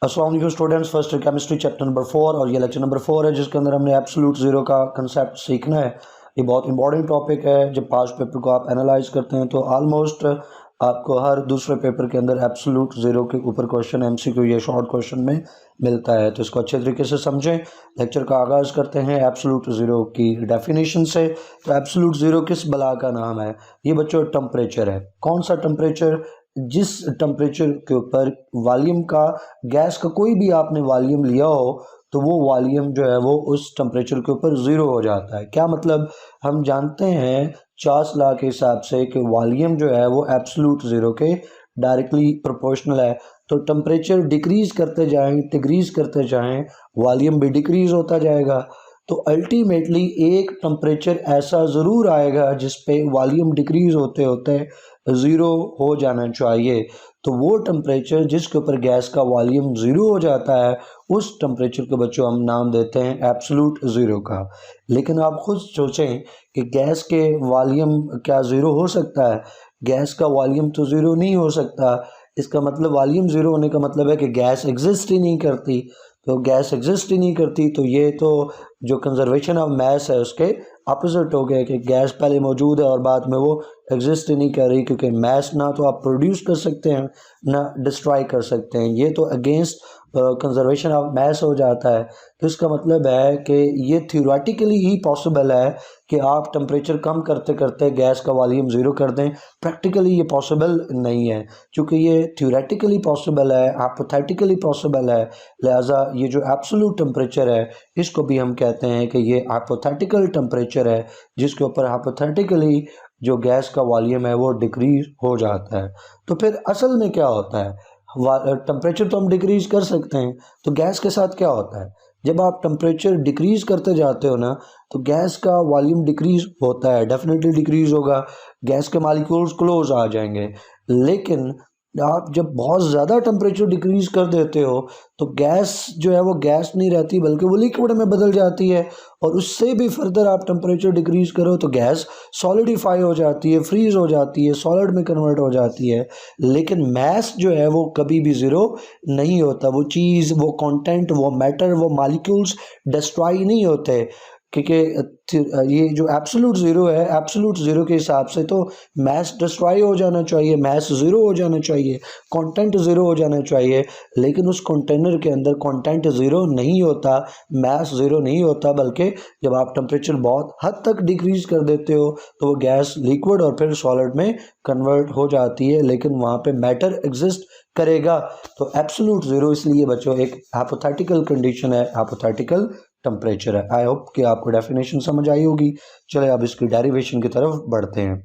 अस्सलाम वालेकुम students, first chemistry chapter number 4 और ये लेक्चर नंबर 4 है जिसके अंदर हमने एब्सोल्यूट ज़ीरो का कंसेप्ट सीखना है। ये बहुत इंपॉर्टेंट टॉपिक है। जब पास्ट पेपर को आप एनालाइज करते हैं तो ऑलमोस्ट आपको हर दूसरे पेपर के अंदर एब्सोल्यूट ज़ीरो के ऊपर क्वेश्चन एमसीक्यू या शॉर्ट क्वेश्चन में मिलता है, तो इसको अच्छे तरीके से समझें। लेक्चर का आगाज़ करते हैं एब्सोल्यूट ज़ीरो की डेफिनेशन से। तो एब्सोल्यूट ज़ीरो किस बला का नाम है? ये बच्चों टेम्परेचर है। कौन सा टेम्परेचर? जिस टेम्परेचर के ऊपर वॉल्यूम का, गैस का कोई भी आपने वॉल्यूम लिया हो तो वो वॉल्यूम जो है वो उस टेम्परेचर के ऊपर ज़ीरो हो जाता है। क्या मतलब? हम जानते हैं चार्ल्स लॉ के हिसाब से कि वॉल्यूम जो है वो एब्सोल्यूट ज़ीरो के डायरेक्टली प्रोपोर्शनल है। तो टेम्परेचर डिक्रीज़ करते जाएं, डिक्रीज़ करते जाएं, वॉल्यूम भी डिक्रीज़ होता जाएगा। तो अल्टीमेटली एक टेम्परेचर ऐसा ज़रूर आएगा जिस पे वॉल्यूम डिक्रीज़ होते होते ज़ीरो हो जाना चाहिए। तो वो टेम्परेचर जिसके ऊपर गैस का वॉल्यूम ज़ीरो हो जाता है उस टेम्परेचर को बच्चों हम नाम देते हैं एब्सोल्यूट ज़ीरो का। लेकिन आप खुद सोचें कि गैस के वॉल्यूम क्या ज़ीरो हो सकता है? गैस का वॉल्यूम तो ज़ीरो नहीं हो सकता। इसका मतलब वॉल्यूम ज़ीरो होने का मतलब है कि गैस एग्जिस्ट ही नहीं करती। तो गैस एग्जिस्ट ही नहीं करती तो ये तो जो कंजर्वेशन ऑफ मैस है उसके अपोजिट हो गया कि गैस पहले मौजूद है और बाद में वो एग्जिस्ट ही नहीं कर रही, क्योंकि मैस ना तो आप प्रोड्यूस कर सकते हैं ना डिस्ट्रॉय कर सकते हैं। ये तो अगेंस्ट कंजर्वेशन ऑफ मैस हो जाता है। तो इसका मतलब है कि ये थ्योरेटिकली ही पॉसिबल है कि आप टेम्परेचर कम करते करते गैस का वॉल्यूम ज़ीरो कर दें। प्रैक्टिकली ये पॉसिबल नहीं है। चूँकि ये थ्योरेटिकली पॉसिबल है, हाइपोथेटिकली पॉसिबल है, लिहाजा ये जो एब्सोल्यूट टेम्परेचर है इसको भी हम कहते हैं कि ये हाइपोथेटिकल टेम्परेचर है जिसके ऊपर हाइपोथेटिकली जो गैस का वॉल्यूम है वो डिक्रीज हो जाता है। तो फिर असल में क्या होता है? टेम्परेचर तो हम डिक्रीज कर सकते हैं, तो गैस के साथ क्या होता है? जब आप टेम्परेचर डिक्रीज करते जाते हो ना तो गैस का वॉल्यूम डिक्रीज होता है, डेफिनेटली डिक्रीज होगा, गैस के मॉलिक्यूल्स क्लोज आ जाएंगे। लेकिन आप जब बहुत ज़्यादा टेम्परेचर डिक्रीज कर देते हो तो गैस जो है वो गैस नहीं रहती बल्कि वो लिक्विड में बदल जाती है, और उससे भी फर्दर आप टेम्परेचर डिक्रीज करो तो गैस सॉलिडिफाई हो जाती है, फ्रीज हो जाती है, सॉलिड में कन्वर्ट हो जाती है। लेकिन मैस जो है वो कभी भी ज़ीरो नहीं होता। वो चीज़, वो कंटेंट, वो मैटर, वो मॉलिक्यूल्स डिस्ट्रॉय नहीं होते, क्योंकि ये जो एब्सोल्यूट ज़ीरो है, एब्सोल्यूट ज़ीरो के हिसाब से तो मैस डिस्ट्रॉय हो जाना चाहिए, मैस ज़ीरो हो जाना चाहिए, कंटेंट ज़ीरो हो जाना चाहिए। लेकिन उस कंटेनर के अंदर कंटेंट ज़ीरो नहीं होता, मैस ज़ीरो नहीं होता, बल्कि जब आप टेम्परेचर बहुत हद तक डिक्रीज कर देते हो तो वो गैस लिक्विड और फिर सॉलिड में कन्वर्ट हो जाती है, लेकिन वहाँ पे मैटर एग्जिस्ट करेगा। तो एब्सोल्यूट ज़ीरो इसलिए बच्चों एक हाइपोथेटिकल कंडीशन है, हाइपोथेटिकल टेम्परेचर है। आई होप कि आपको डेफिनेशन समझ आई होगी। चले अब इसकी डेरिवेशन की तरफ बढ़ते हैं।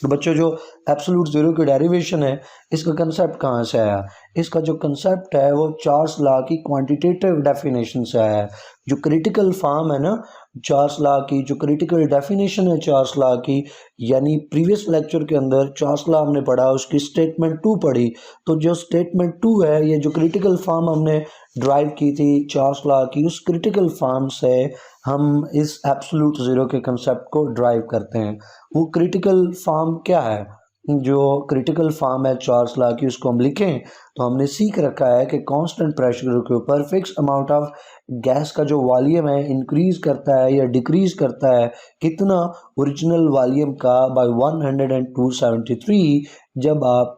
तो बच्चों जो एब्सोल्यूट ज़ीरो की डेरिवेशन है इसका कंसेप्ट कहाँ से आया? इसका जो कंसेप्ट है वो चार्ल्स लॉ की क्वांटिटेटिव डेफिनेशन से आया है। जो क्रिटिकल फॉर्म है ना चार्ल्स लॉ की, जो क्रिटिकल डेफिनेशन है चार्ल्स लॉ की, यानी प्रीवियस लेक्चर के अंदर चार्ल्स लॉ हमने पढ़ा, उसकी स्टेटमेंट 2 पढ़ी। तो जो स्टेटमेंट 2 है, ये जो क्रिटिकल फॉर्म हमने ड्राइव की थी चार्ल्स लॉ की, उस क्रिटिकल फॉर्म से हम इस एब्सोल्यूट ज़ीरो के कंसेप्ट को ड्राइव करते हैं। वो क्रिटिकल फॉर्म क्या है? जो क्रिटिकल फॉर्म है चार्ल्स लॉ की उसको हम लिखें तो हमने सीख रखा है कि कांस्टेंट प्रेशर के ऊपर फिक्स अमाउंट ऑफ गैस का जो वॉल्यूम है इंक्रीज करता है या डिक्रीज करता है, कितना? ओरिजिनल वॉल्यूम का बाय 10273। जब आप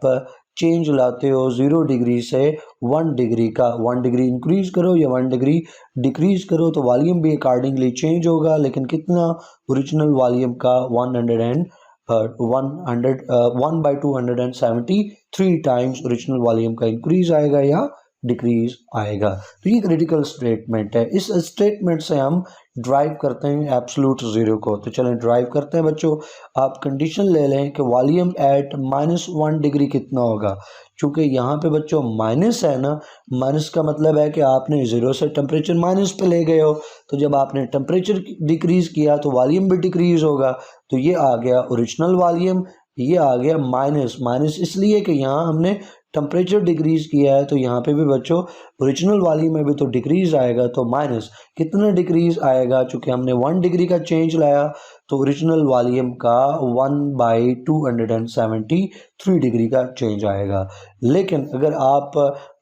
चेंज लाते हो 0 डिग्री से 1 डिग्री का, 1 डिग्री इंक्रीज करो या 1 डिग्री डिक्रीज करो तो वॉल्यूम भी अकॉर्डिंगली चेंज होगा, लेकिन कितना? ओरिजिनल वॉल्यूम का 1/273 टाइम्स ओरिजिनल वॉल्यूम का इंक्रीज आएगा या डिक्रीज आएगा। तो ये क्रिटिकल स्टेटमेंट है। इस स्टेटमेंट से हम ड्राइव करते हैं एब्सोल्यूट ज़ीरो को। तो चलें ड्राइव करते हैं बच्चों। आप कंडीशन ले लें कि वॉल्यूम एट -1 डिग्री कितना होगा। चूँकि यहाँ पे बच्चों माइनस है ना, माइनस का मतलब है कि आपने ज़ीरो से टेम्परेचर माइनस पे ले गए हो, तो जब आपने टेम्परेचर डिक्रीज़ किया तो वॉल्यूम भी डिक्रीज़ होगा। तो ये आ गया ओरिजिनल वॉल्यूम ये आ गया माइनस। माइनस इसलिए कि यहाँ हमने टेम्परेचर डिक्रीज किया है, तो यहाँ पे भी बच्चों ओरिजिनल वाली में भी तो डिक्रीज आएगा, तो माइनस कितना डिक्रीज आएगा, चूंकि हमने 1 डिग्री का चेंज लाया तो ओरिजिनल वॉल्यूम का 1/273 डिग्री का चेंज आएगा। लेकिन अगर आप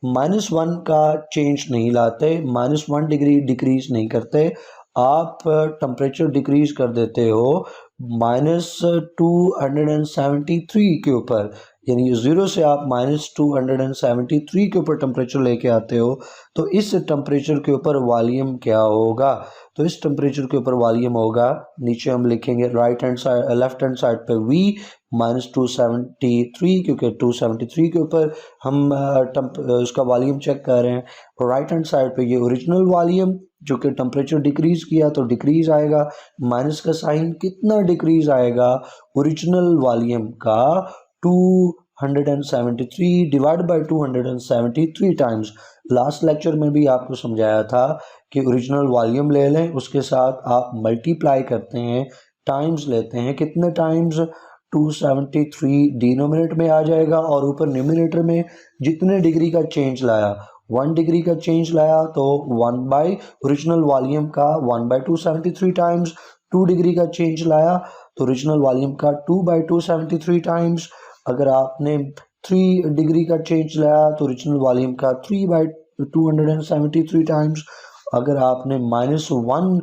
-1 का चेंज नहीं लाते, -1 डिग्री डिक्रीज नहीं करते, आप टेम्परेचर डिक्रीज कर देते हो -273 के ऊपर, यानी 0 से आप -273 के ऊपर टेम्परेचर लेके आते हो, तो इस टेम्परेचर के ऊपर वॉल्यूम क्या होगा? तो इस टेम्परेचर के ऊपर वॉल्यूम होगा, नीचे हम लिखेंगे लेफ्ट हैंड साइड पे V -273, क्योंकि 273 के ऊपर हम उसका वॉल्यूम चेक कर रहे हैं। और राइट हैंड साइड पे ये ओरिजिनल वॉल्यूम, जो कि टेम्परेचर डिक्रीज किया तो डिक्रीज आएगा, माइनस का साइन, कितना डिक्रीज आएगा? ओरिजिनल वॉल्यूम का 273 divide by 273 times. Last lecture में भी आपको समझाया था कि ओरिजिनल वॉल्यूम ले लें, उसके साथ आप मल्टीप्लाई करते हैं, टाइम्स लेते हैं, कितने टाइम्स? 273 डिनोमिनेटर में आ जाएगा, और ऊपर न्यूमिनेटर में जितने डिग्री का चेंज लाया, 1 डिग्री का चेंज लाया तो 1 बाई ओरिजिनल वॉल्यूम का 1/273 टाइम्स, 2 डिग्री का चेंज लाया तो ओरिजिनल वॉल्यूम का 2/273 टाइम्स, अगर आपने 3 डिग्री का चेंज लाया तो ओरिजिनल वॉल्यूम का 3/273 टाइम्स, अगर आपने -1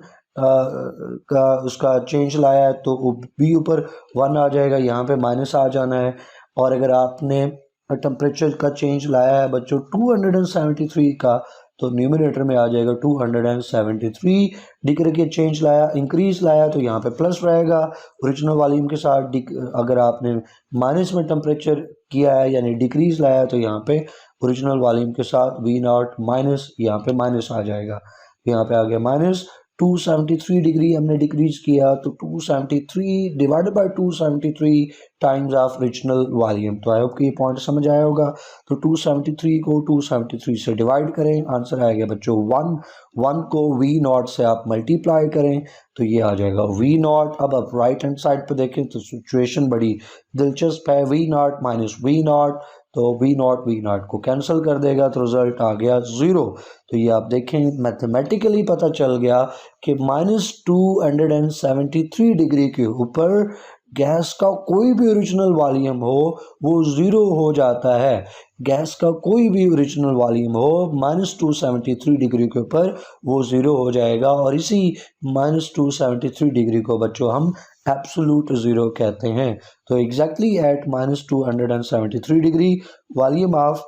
का उसका चेंज लाया है तो भी ऊपर 1 आ जाएगा, यहाँ पे माइनस आ जाना है। और अगर आपने टेम्परेचर का चेंज लाया है बच्चों 273 का, तो न्यूमिनेटर में आ जाएगा 273 डिग्री के चेंज लाया, इंक्रीज लाया तो यहाँ पे प्लस रहेगा ओरिजिनल वॉल्यूम के साथ। अगर आपने माइनस में टेम्परेचर किया है यानी डिक्रीज लाया, तो यहाँ पे ओरिजिनल वॉल्यूम के साथ V0 माइनस, यहाँ पे माइनस आ जाएगा, यहाँ पे आ गया माइनस। 273 डिग्री हमने डिक्रीज किया तो 273 divided by 273 times of original volume. तो आई होप कि ये पॉइंट समझ आया होगा। तो 273 को 273 से डिवाइड करें, आंसर आएगा बच्चों 1 को V0 से आप मल्टीप्लाई करें तो ये आ जाएगा V0। अब आप राइट हैंड साइड पे देखें तो सिचुएशन बड़ी दिलचस्प है, V0 माइनस V0, तो V0 को कैंसिल कर देगा तो रिजल्ट आ गया 0। तो ये आप देखें मैथमेटिकली पता चल गया कि -273 डिग्री के ऊपर गैस का कोई भी ओरिजिनल वॉल्यूम हो वो 0 हो जाता है। गैस का कोई भी ओरिजिनल वॉल्यूम हो -273 डिग्री के ऊपर वो 0 हो जाएगा, और इसी -273 डिग्री को बच्चों हम एब्सोल्यूट ज़ीरो कहते हैं। तो exactly at -273 degree volume of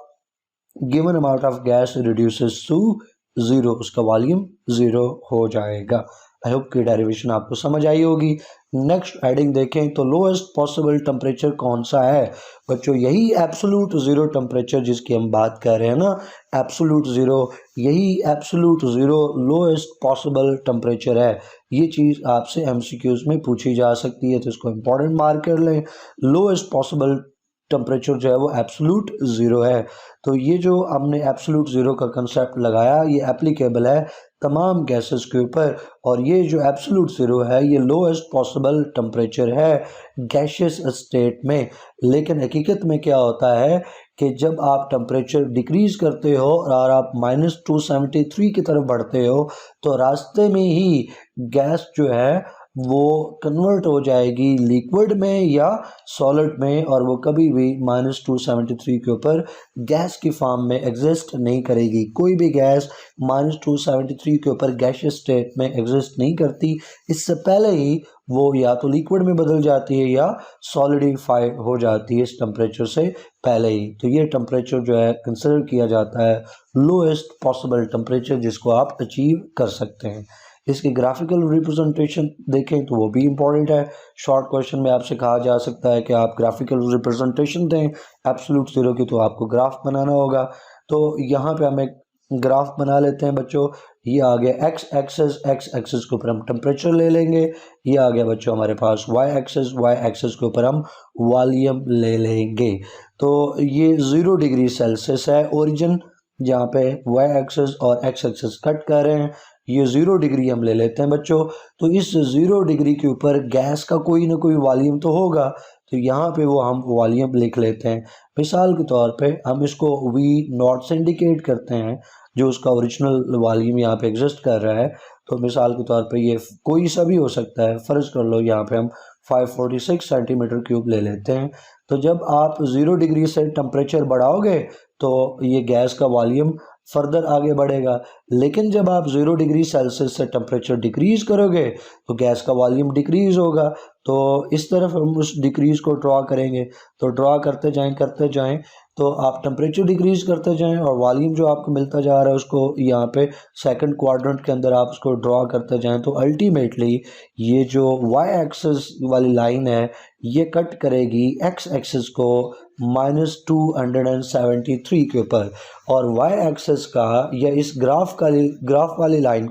given amount of gas reduces to 0, उसका वॉल्यूम 0 हो जाएगा। आई होप कि डेरिवेशन आपको समझ आई होगी। नेक्स्ट हेडिंग देखें तो लोएस्ट पॉसिबल टेम्परेचर कौन सा है बच्चों? यही एब्सोल्यूट ज़ीरो टेम्परेचर जिसकी हम बात कर रहे हैं ना, एब्सोल्यूट ज़ीरो, यही absolute zero lowest possible temperature है। ये चीज़ आपसे एमसीक्यूज में पूछी जा सकती है, तो इसको इंपॉर्टेंट मार्क कर लें। लोएस्ट पॉसिबल टेम्परेचर जो है वो एब्सोल्यूट ज़ीरो है। तो ये जो हमने एब्सोल्यूट ज़ीरो का कंसेप्ट लगाया ये एप्लीकेबल है तमाम गैसेस के ऊपर, और ये जो एब्सोल्यूट ज़ीरो है ये लोएस्ट पॉसिबल टेम्परेचर है गैशियस स्टेट में। लेकिन हकीकत में क्या होता है कि जब आप टेम्परेचर डिक्रीज़ करते हो और आप -273 की तरफ बढ़ते हो तो रास्ते में ही गैस जो है वो कन्वर्ट हो जाएगी लिक्विड में या सॉलिड में, और वो कभी भी -273 के ऊपर गैस की फॉर्म में एग्जिस्ट नहीं करेगी। कोई भी गैस -273 के ऊपर गैसियस स्टेट में एग्जिस्ट नहीं करती, इससे पहले ही वो या तो लिक्विड में बदल जाती है या सॉलिडिफाई हो जाती है इस टेम्परेचर से पहले ही। तो ये टेम्परेचर जो है कंसिडर किया जाता है लोएस्ट पॉसिबल टेम्परेचर जिसको आप अचीव कर सकते हैं। इसकी ग्राफिकल रिप्रेजेंटेशन देखें तो वो भी इम्पॉर्टेंट है। शॉर्ट क्वेश्चन में आपसे कहा जा सकता है कि आप ग्राफिकल रिप्रेजेंटेशन दें एब्सोल्यूट ज़ीरो की, तो आपको ग्राफ बनाना होगा। तो यहाँ पे हम एक ग्राफ बना लेते हैं बच्चों। ये आ गया एक्स एक्सेस के ऊपर हम टेम्परेचर ले लेंगे। ये आ गया बच्चों हमारे पास वाई एक्सेस के ऊपर हम वॉल्यूम ले लेंगे। तो ये 0 डिग्री सेल्सियस है ओरिजिन, जहाँ पे वाई एक्सेस और एक्स एक्सेस कट कर रहे हैं। ये 0 डिग्री हम ले लेते हैं बच्चों। तो इस 0 डिग्री के ऊपर गैस का कोई ना कोई वॉल्यूम तो होगा, तो यहाँ पे वो हम वॉल्यूम लिख लेते हैं। मिसाल के तौर पे हम इसको V0 से इंडिकेट करते हैं, जो उसका ओरिजिनल वॉल्यूम यहाँ पे एग्जिस्ट कर रहा है। तो मिसाल के तौर पे ये कोई सा भी हो सकता है, फ़र्ज़ कर लो यहाँ पे हम 546 सेंटीमीटर क्यूब ले लेते हैं। तो जब आप 0 डिग्री से टेम्परेचर बढ़ाओगे तो ये गैस का वॉल्यूम फर्दर आगे बढ़ेगा, लेकिन जब आप 0 डिग्री सेल्सियस से टेम्परेचर डिक्रीज़ करोगे तो गैस का वॉल्यूम डिक्रीज़ होगा। तो इस तरफ हम उस डिक्रीज़ को ड्रॉ करेंगे, तो ड्रॉ करते जाएं तो आप टेम्परेचर डिक्रीज़ करते जाएं और वॉल्यूम जो आपको मिलता जा रहा है उसको यहाँ पे सेकंड क्वाड्रेंट के अंदर आप उसको ड्रॉ करते जाएं। तो अल्टीमेटली ये जो वाई एक्सिस वाली लाइन है ये कट करेगी एक्स एक्सिस को -273 के ऊपर, और वाई एक्सिस का या इस ग्राफ वाली लाइन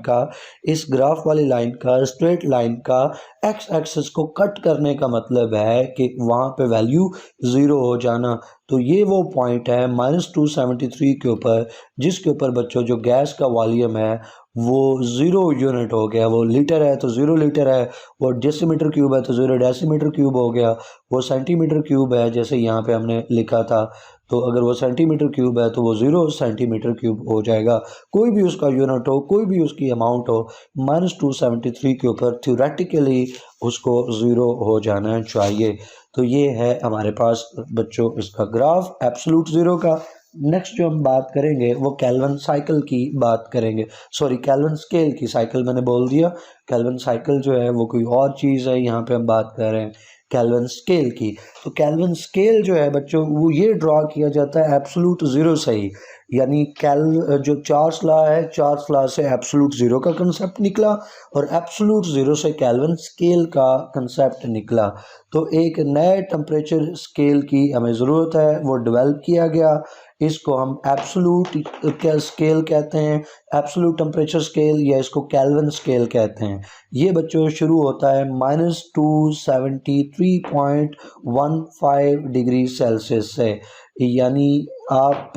का स्ट्रेट लाइन का एक्स एक्सिस को कट करने का मतलब है कि वहाँ पे वैल्यू ज़ीरो हो जाना। तो ये वो पॉइंट है -273 के ऊपर जिसके ऊपर बच्चों जो गैस का वॉल्यूम है वो 0 यूनिट हो गया। वो लीटर है तो 0 लीटर है, वो डेसीमीटर क्यूब है तो 0 डेसीमीटर क्यूब हो गया, वो सेंटीमीटर क्यूब है जैसे यहाँ पे हमने लिखा था, तो अगर वो सेंटीमीटर क्यूब है तो वो 0 सेंटीमीटर क्यूब हो जाएगा। कोई भी उसका यूनिट हो, कोई भी उसकी अमाउंट हो, -273 के ऊपर थ्योरेटिकली उसको 0 हो जाना चाहिए। तो ये है हमारे पास बच्चों इसका ग्राफ एब्सोल्यूट ज़ीरो का। नेक्स्ट जो हम बात करेंगे वो केल्विन साइकिल की बात करेंगे, सॉरी केल्विन स्केल की, साइकिल मैंने बोल दिया। केल्विन साइकिल जो है वो कोई और चीज़ है, यहाँ पे हम बात कर रहे हैं केल्विन स्केल की। तो केल्विन स्केल जो है बच्चों वो ये ड्रॉ किया जाता है एब्सोल्यूट ज़ीरो से ही, यानी जो चार्ल्स लॉ है, चार्ल्स लॉ से एब्सोल्यूट ज़ीरो का कंसेप्ट निकला और एब्सोल्यूट ज़ीरो से केल्विन स्केल का कंसेप्ट निकला। तो एक नए टेम्परेचर स्केल की हमें ज़रूरत है, वो डेवलप किया गया। इसको हम एब्सोल्यूट स्केल कहते हैं, एब्सोल्यूट टेम्परेचर स्केल, या इसको केल्विन स्केल कहते हैं। ये बच्चों शुरू होता है -273.15 डिग्री सेल्सियस से, यानी आप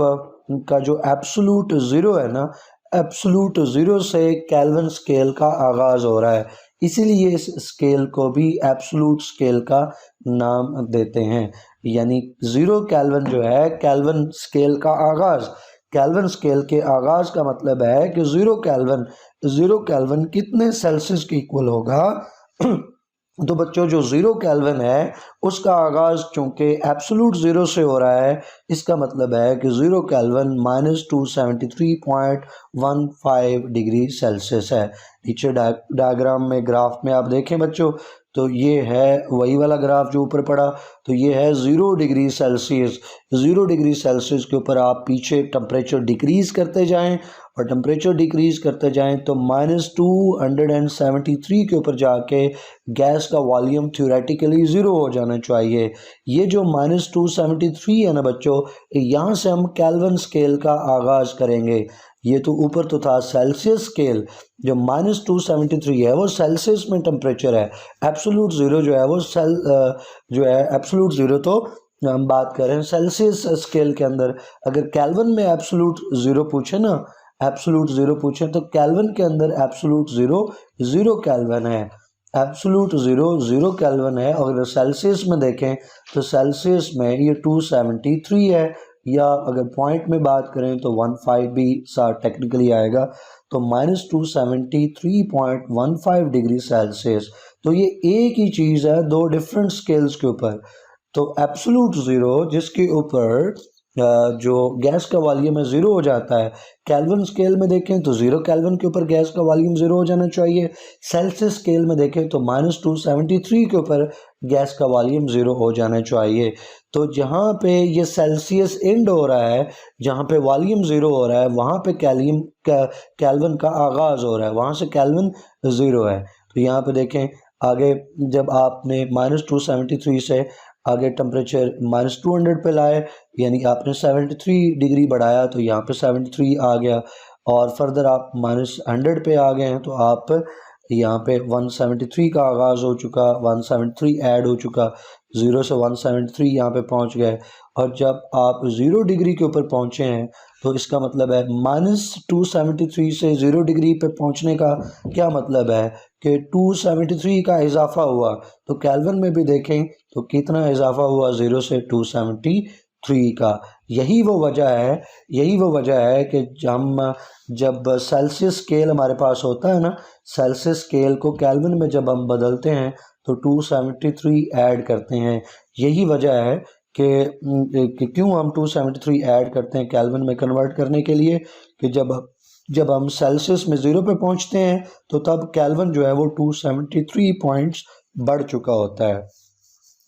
का जो एब्सोल्यूट ज़ीरो है ना, एब्सोल्यूट ज़ीरो से केल्विन स्केल का आगाज़ हो रहा है, इसीलिए इस स्केल को भी एब्सोल्यूट स्केल का नाम देते हैं। यानी 0 केल्विन जो है केल्विन स्केल का आगाज़, केल्विन स्केल के आगाज़ का मतलब है कि 0 केल्विन कितने सेल्सियस के इक्वल होगा। तो बच्चों जो 0 केल्विन है उसका आगाज़ चूँकि एब्सोल्यूट ज़ीरो से हो रहा है, इसका मतलब है कि 0 केल्विन -273.15 डिग्री सेल्सियस है। नीचे डायग्राम में ग्राफ में आप देखें बच्चों, तो ये है वही वाला ग्राफ जो ऊपर पड़ा, तो ये है 0 डिग्री सेल्सियस। 0 डिग्री सेल्सियस के ऊपर आप पीछे टेम्परेचर डिक्रीज़ करते जाएं और टेम्परेचर डिक्रीज़ करते जाएं तो -273 के ऊपर जाके गैस का वॉल्यूम थ्योरेटिकली 0 हो जाना चाहिए। ये जो -273 है ना बच्चों, यहाँ से हम केल्विन स्केल का आगाज़ करेंगे। ये तो ऊपर तो था सेल्सियस स्केल, जो -273 है वो सेल्सियस में टेम्परेचर है। एब्सोल्यूट ज़ीरो जो है वो एब्सोल्यूट ज़ीरो तो हम बात कर रहे हैं सेल्सियस स्केल के अंदर। अगर केल्विन में एब्सोल्यूट ज़ीरो पूछे ना, एब्सोल्यूट ज़ीरो पूछे तो केल्विन के अंदर एब्सोल्यूट ज़ीरो 0 केल्विन है, एब्सोल्यूट ज़ीरो 0 केल्विन है। और अगर सेल्सियस में देखें तो सेल्सियस में ये 273 है, या अगर पॉइंट में बात करें तो 15 भी सा टेक्निकली आएगा, तो -273.15 डिग्री सेल्सियस। तो ये एक ही चीज़ है दो डिफरेंट स्केल्स के ऊपर। तो एब्सोल्यूट ज़ीरो जिसके ऊपर जो गैस का वॉल्यूम है 0 हो जाता है, केल्विन स्केल में देखें तो 0 केल्विन के ऊपर गैस का वॉल्यूम 0 हो जाना चाहिए। सेल्सियस स्केल में देखें तो -273 के ऊपर गैस का वॉल्यूम 0 हो जाना चाहिए। तो जहाँ पे ये सेल्सियस एंड हो रहा है, जहाँ पे वॉल्यूम 0 हो रहा है, वहाँ पे केल्विन का आगाज़ हो रहा है, वहाँ से केल्विन 0 है। तो यहाँ पे देखें आगे जब आपने -273 से आगे टेम्परेचर -200 पे लाए, यानी आपने 73 डिग्री बढ़ाया तो यहाँ पे 73 आ गया, और फर्दर आप -100 पे आ गए हैं तो आप यहाँ पे 173 का आगाज़ हो चुका, 173 ऐड हो चुका, 0 से 173 यहाँ पे पहुँच गए। और जब आप 0 डिग्री के ऊपर पहुँचे हैं तो इसका मतलब है -273 से 0 डिग्री पे पहुँचने का क्या मतलब है कि 273 का इजाफा हुआ। तो केल्विन में भी देखें तो कितना इजाफा हुआ 0 से 273 का। यही वो वजह है कि जब सेल्सियस स्केल हमारे पास होता है ना, सेल्सियस स्केल को केल्विन में जब हम बदलते हैं तो 273 ऐड करते हैं। यही वजह है कि क्यों हम 273 ऐड करते हैं केल्विन में कन्वर्ट करने के लिए, कि जब हम सेल्सियस में 0 पे पहुंचते हैं तो तब केल्विन जो है वो 273 पॉइंट्स बढ़ चुका होता है।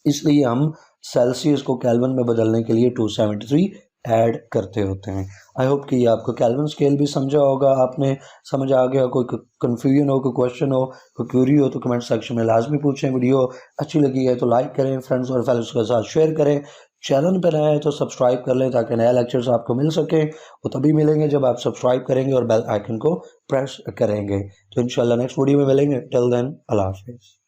इसलिए हम सेल्सियस को केल्विन में बदलने के लिए 273 ऐड करते होते हैं। आई होप कि ये आपको केल्विन स्केल भी समझा होगा, आपने समझ आ गया। कोई कन्फ्यूजन हो, कोई क्वेश्चन हो, कोई क्यूरी हो तो कमेंट सेक्शन में लाजमी पूछें। वीडियो अच्छी लगी है तो लाइक करें, फ्रेंड्स और फैमिलीज के साथ शेयर करें। चैनल पर नए हैं तो सब्सक्राइब कर लें ताकि नए लेक्चर्स आपको मिल सकें। वो तभी मिलेंगे जब आप सब्सक्राइब करेंगे और बेल आइकन को प्रेस करेंगे। तो इंशाल्लाह नेक्स्ट वीडियो में मिलेंगे। टिल देन अल्लाह हाफिज़।